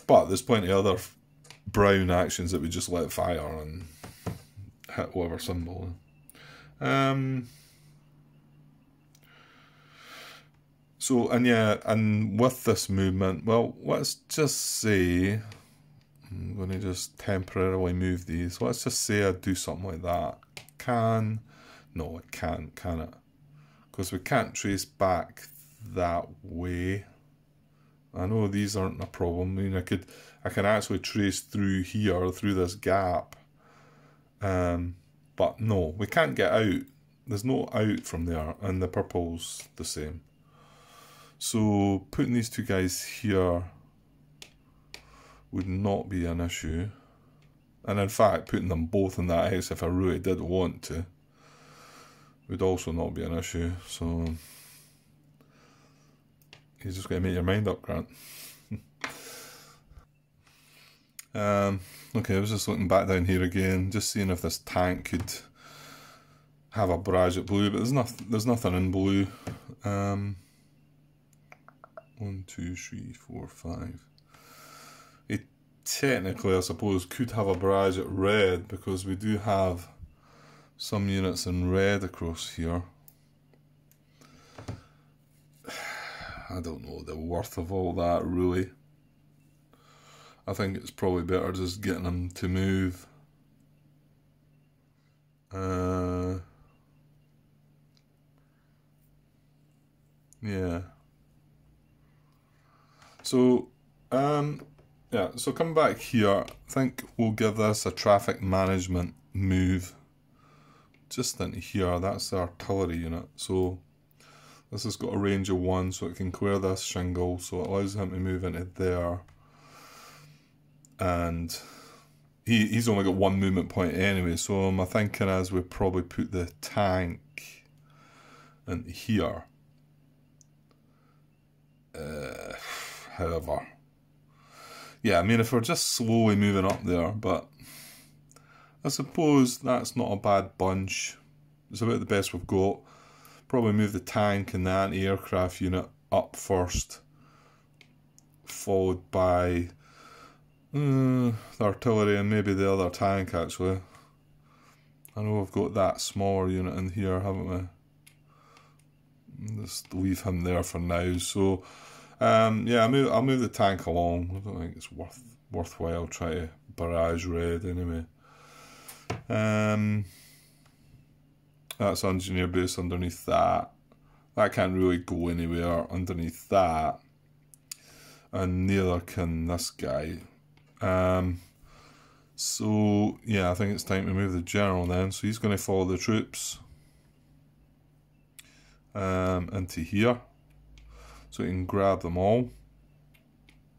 But there's plenty of other brown actions that we just let fire and hit whatever symbol. So, and yeah, and with this movement, well, let's just say, I'm going to just temporarily move these. Let's just say I do something like that. No, it can't, can it? Because we can't trace back that way. I know these aren't a problem. I mean, I can actually trace through here, through this gap. But no, we can't get out. There's no out from there, and the purple's the same. So putting these two guys here would not be an issue. And in fact, putting them both in that X, if I really did want to, would also not be an issue. So you just got to make your mind up, Grant. Okay, I was just looking back down here again, just seeing if this tank could have a barrage at blue, but there's nothing in blue. 1, 2, 3, 4, 5. It technically, I suppose, could have a barrage at red because we do have some units in red across here. I don't know the worth of all that, really. I think it's probably better just getting them to move. Yeah. So, yeah, so come back here. I think we'll give this a traffic management move. Just into here, that's the artillery unit. So this has got a range of 1, so it can clear this shingle, so it allows him to move into there. And he's only got 1 movement point anyway, so my thinking is we probably put the tank in here. However, yeah, I mean, if we're just slowly moving up there, but I suppose that's not a bad bunch. It's about the best we've got. Probably move the tank and the anti-aircraft unit up first, followed by the artillery and maybe the other tank, actually. I know we've got that smaller unit in here, haven't we? Just leave him there for now. So, yeah, I'll move the tank along. I don't think it's worthwhile try to barrage red anyway. That's engineer base underneath that. That can't really go anywhere underneath that. And neither can this guy. So, yeah, I think it's time to move the general then. So he's going to follow the troops into here. So he can grab them all.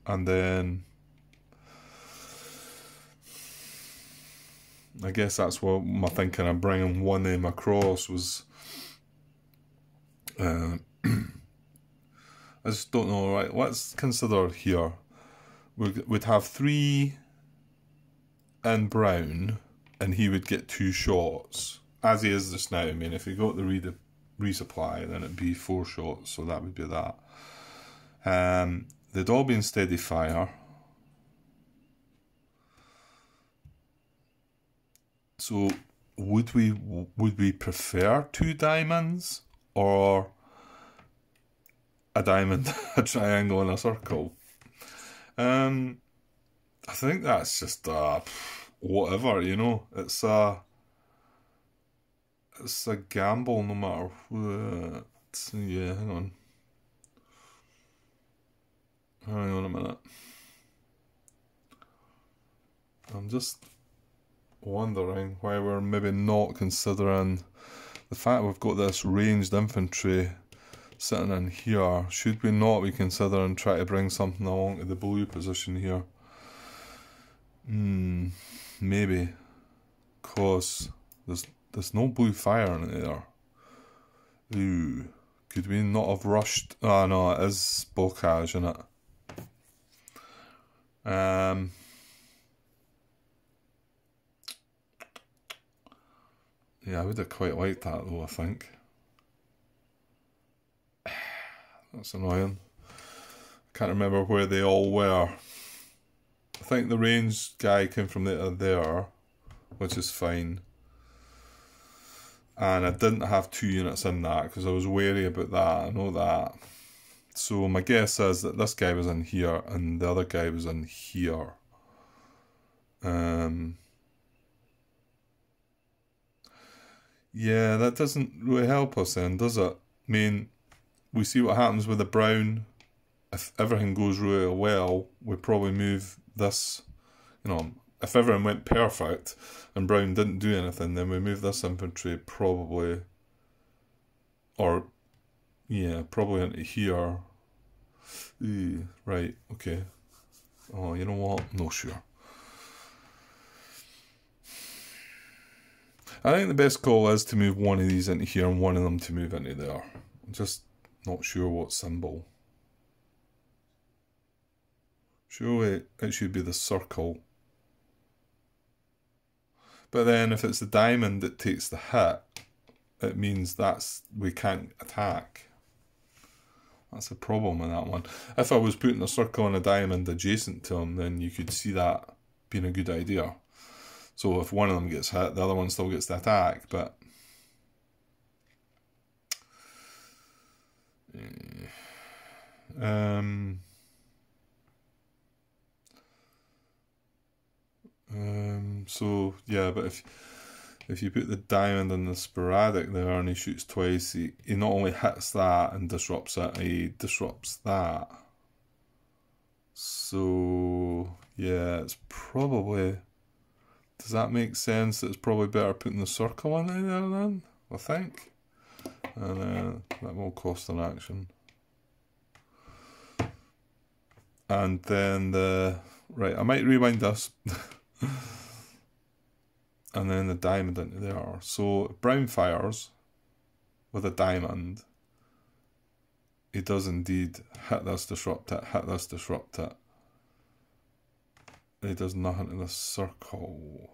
And then I guess that's what my thinking of bringing one name across was. I just don't know, right? Let's consider here. We'd have 3 in brown, and he would get 2 shots, as he is just now. I mean, if he got the resupply, then it'd be 4 shots, so that would be that. They'd all be in steady fire. So would we prefer 2 diamonds or a diamond, a triangle, and a circle? I think that's just whatever, you know. It's a gamble, no matter what. Yeah, hang on a minute. I'm just wondering why we're maybe not considering the fact we've got this ranged infantry sitting in here. Should we not be considering trying to bring something along to the blue position here? Maybe, cause there's no blue fire in there. Ooh, could we not have rushed? Oh no, it is bocage, isn't it? Yeah, I would have quite liked that though, I think. That's annoying. I can't remember where they all were. I think the range guy came from there, which is fine. And I didn't have 2 units in that because I was wary about that. I know that. So my guess is that this guy was in here and the other guy was in here. Yeah, that doesn't really help us then, does it? I mean, we see what happens with the brown. If everything goes really well, we probably move this, you know, if everything went perfect and brown didn't do anything, then we move this infantry probably, or, yeah, probably into here. Ooh, right, okay. Oh, you know what? No, sure. I think the best call is to move one of these into here and one of them to move into there. I'm just not sure what symbol. Surely it should be the circle. But then if it's the diamond that takes the hit, it means we can't attack. That's a problem with that one. If I was putting a circle and a diamond adjacent to them, then you could see that being a good idea. So if one of them gets hit, the other one still gets the attack, but... So, yeah, but if you put the diamond in the sporadic there and he shoots twice, he not only hits that and disrupts it, he disrupts that. So, yeah, it's probably... Does that make sense? It's probably better putting the circle in there then, I think. And that will cost an action. And then right, I might rewind this. And then the diamond into there. So if brown fires with a diamond, he does indeed hit this, disrupt it, hit this, disrupt it. He does nothing to the circle.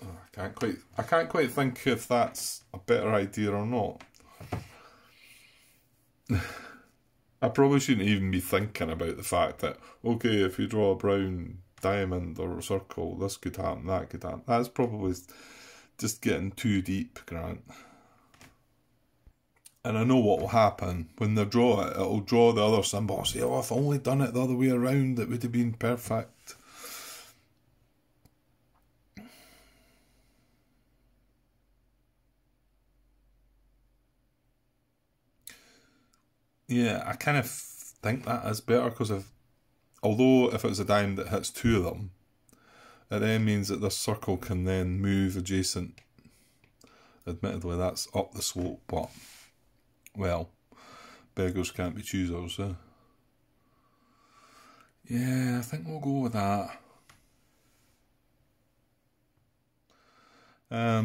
Oh, I can't quite think if that's a better idea or not. I probably shouldn't even be thinking about the fact that, okay, if you draw a brown diamond or a circle, this could happen, that could happen. That's probably just getting too deep, Grant. And I know what will happen. When they draw it, it'll draw the other symbol. I'll say, oh, if I only done it the other way around, it would have been perfect. Yeah, I kind of think that is better because although if it's a diamond that hits 2 of them, it then means that this circle can then move adjacent. Admittedly, that's up the slope, but, well, beggars can't be choosers, eh? Yeah, I think we'll go with that.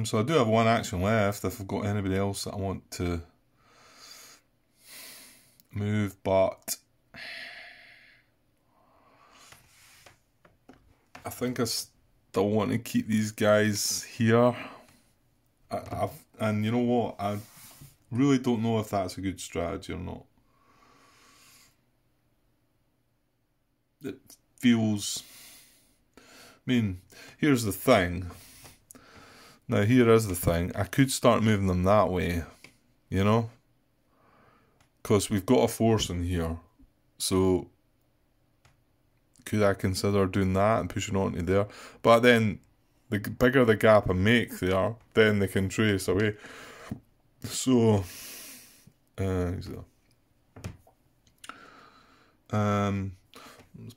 So I do have one action left if I've got anybody else that I want to move, but I think I still want to keep these guys here. And you know what? I really don't know if that's a good strategy or not. It feels... I mean, here's the thing. Now, here is the thing. I could start moving them that way, you know? Because we've got a force in here. So, could I consider doing that and pushing on to there? But then, the bigger the gap I make there, then they can trace away. So, it's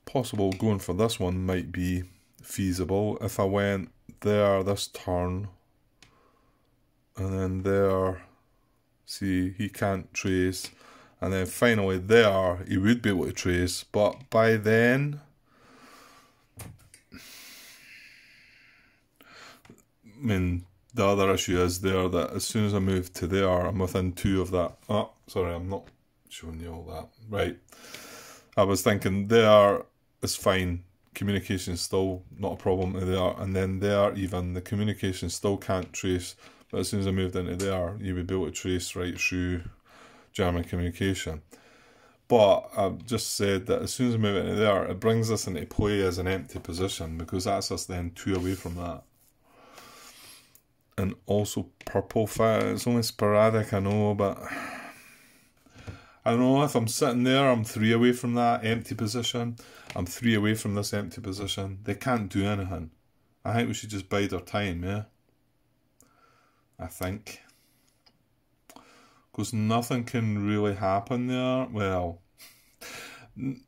possible going for this one might be feasible. If I went there this turn, and then there, see, he can't trace, and then finally there, he would be able to trace, but by then, I mean, the other issue is there that as soon as I move to there, I'm within 2 of that. Oh, sorry, I'm not showing you all that. Right. I was thinking there is fine. Communication still not a problem there. And then there, even, the communication still can't trace. But as soon as I moved into there, you would be able to trace right through German communication. But I've just said that as soon as I move it into there, it brings us into play as an empty position, because that's us then 2 away from that. And also purple fire, it's only sporadic, I know, but I don't know, if I'm sitting there, I'm 3 away from that empty position. I'm 3 away from this empty position. They can't do anything. I think we should just bide our time, yeah? I think. Because nothing can really happen there. Well,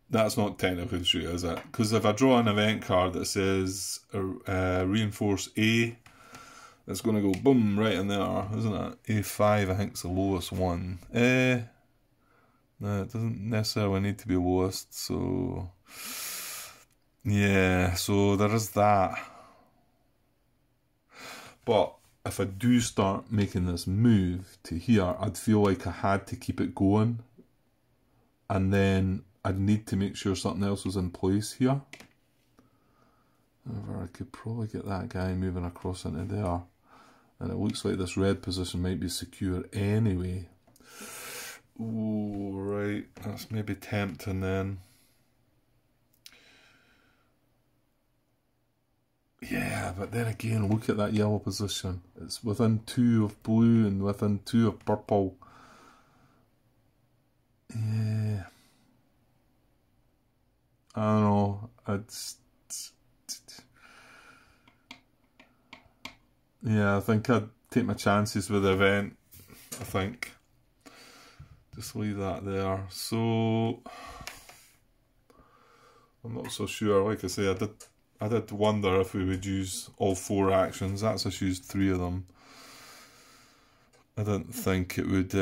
that's not technically true, is it? Because if I draw an event card that says reinforce A, it's going to go boom right in there, isn't it? A5, I think, is the lowest one. No, it doesn't necessarily need to be lowest, so yeah, so there is that. But if I do start making this move to here, I'd feel like I had to keep it going, and then I'd need to make sure something else was in place here. However, I could probably get that guy moving across into there, and it looks like this red position might be secure anyway. Ooh, right, that's maybe tempting then. Yeah, but then again, look at that yellow position. It's within 2 of blue and within 2 of purple. Yeah. I don't know. Yeah, I think I'd take my chances with the event. I think. Just leave that there. So I'm not so sure. Like I say, I did wonder if we would use all 4 actions. That's just used 3 of them. I didn't think it would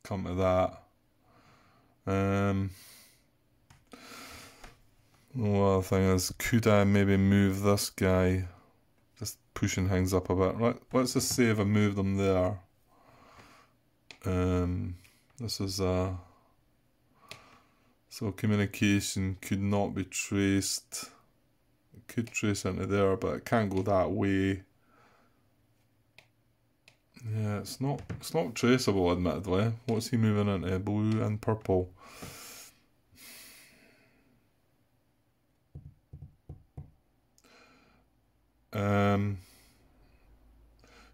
come to that. The other thing is, could I maybe move this guy? Just pushing things up a bit. Let's just say if I move them there. This is so communication could not be traced. It could trace into there, but it can't go that way. Yeah, it's not traceable, admittedly. What's he moving into? Blue and purple.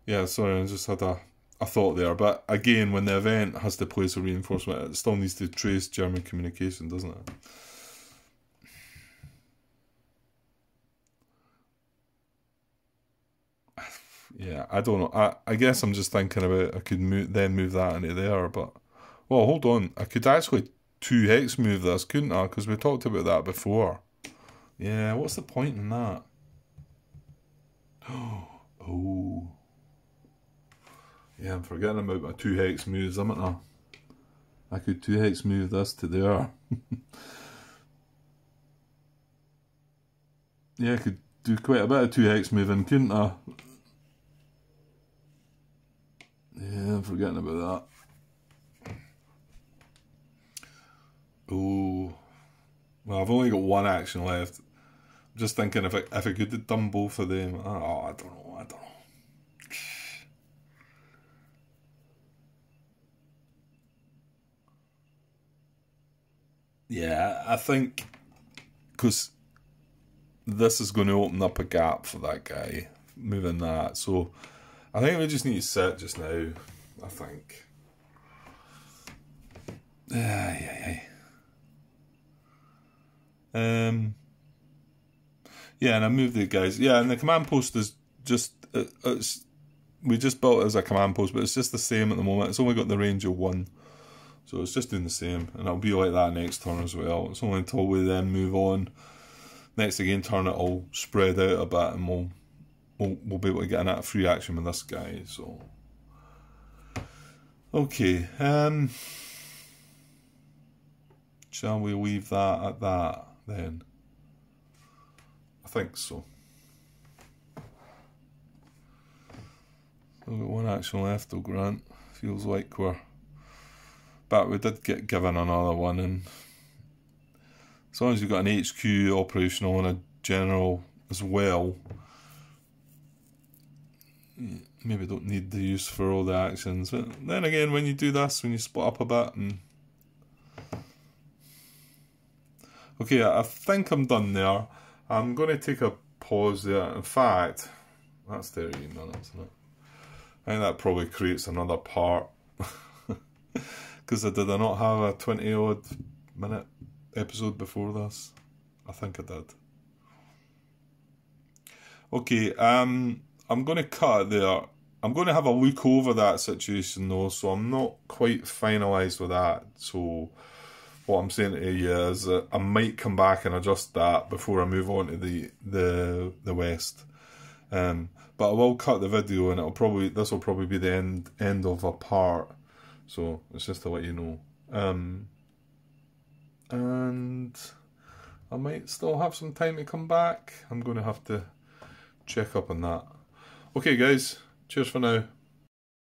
Yeah, sorry, I just had a thought there. But again, when the event has to place a reinforcement, it still needs to trace German communication, doesn't it? Yeah, I don't know. I guess I'm just thinking about I could move that into there, but well, hold on. I could actually 2 hex move this, couldn't I? Because we talked about that before. Yeah, what's the point in that? Oh. Yeah, I'm forgetting about my 2 hex moves, haven't I? I could 2 hex move this to there. Yeah, I could do quite a bit of 2 hex moving, couldn't I? Yeah, I'm forgetting about that. Oh. Well, I've only got 1 action left. I'm just thinking if I could have done both of them. Oh, I don't know. Yeah, I think because this is going to open up a gap for that guy, moving that. So I think we just need to sit just now, I think. Yeah, and I moved the guys. Yeah, and the command post is just, we just built it as a command post, but it's just the same at the moment. It's only got the range of 1. So it's just doing the same, and it'll be like that next turn as well. It's only until we then move on. Next again turn it'll spread out a bit, and we'll be able to get a free action with this guy. So okay, shall we leave that at that then? I think so. We've got 1 action left though, Grant. Feels like we're... But we did get given another one, and as long as you've got an HQ operational and a general as well, maybe don't need the use for all the actions. But then again, when you do this, when you split up a bit, and okay, I think I'm done there. I'm going to take a pause there. In fact, that's 13 minutes, isn't it? I think that probably creates another part. Because did I not have a 20-odd minute episode before this? I think I did. Okay, I'm going to cut it there. I'm going to have a look over that situation though, so I'm not quite finalised with that. So what I'm saying to you is that I might come back and adjust that before I move on to the West. But I will cut the video, and this will probably be the end of a part. So it's just to let you know. And I might still have some time to come back. I'm going to have to check up on that. Okay guys, cheers for now.